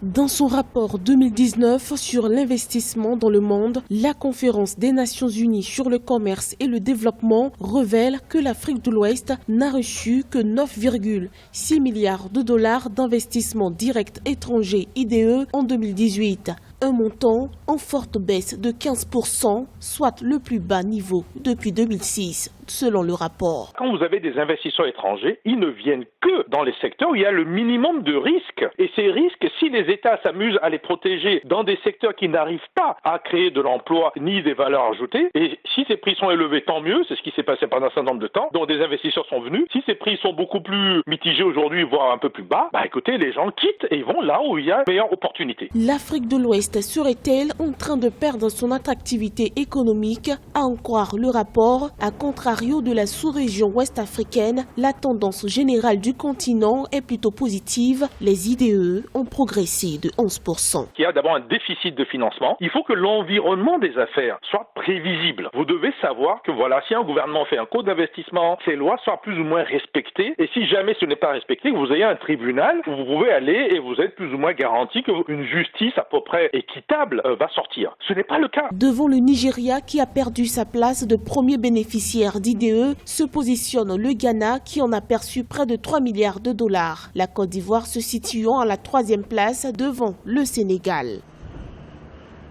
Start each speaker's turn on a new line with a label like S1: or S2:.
S1: Dans son rapport 2019 sur l'investissement dans le monde, la Conférence des Nations Unies sur le commerce et le développement révèle que l'Afrique de l'Ouest n'a reçu que 9,6 milliards de dollars d'investissements directs étrangers IDE en 2018. Un montant en forte baisse de 15%, soit le plus bas niveau depuis 2006, selon le rapport.
S2: Quand vous avez des investisseurs étrangers, ils ne viennent que dans les secteurs où il y a le minimum de risques. Et ces risques, si les États s'amusent à les protéger dans des secteurs qui n'arrivent pas à créer de l'emploi ni des valeurs ajoutées, et si ces prix sont élevés, tant mieux, c'est ce qui s'est passé pendant un certain nombre de temps, dont des investisseurs sont venus. Si ces prix sont beaucoup plus mitigés aujourd'hui, voire un peu plus bas, écoutez, les gens quittent et vont là où il y a meilleure opportunité.
S1: L'Afrique de l'Ouest serait-elle en train de perdre son attractivité économique? À en croire le rapport, à contrario de la sous-région ouest-africaine, la tendance générale du continent est plutôt positive. Les IDE ont progressé de 11%.
S2: Il y a d'abord un déficit de financement. Il faut que l'environnement des affaires soit prévisible. Vous devez savoir que si un gouvernement fait un code d'investissement, ces lois soient plus ou moins respectées. Et si jamais ce n'est pas respecté, vous ayez un tribunal où vous pouvez aller et vous êtes plus ou moins garanti qu'une justice à peu près équitable va sortir. Ce n'est pas le cas.
S1: Devant le Nigeria qui a perdu sa place de premier bénéficiaire d'IDE, se positionne le Ghana qui en a perçu près de 3 milliards de dollars. La Côte d'Ivoire se situant à la 3e place devant le Sénégal.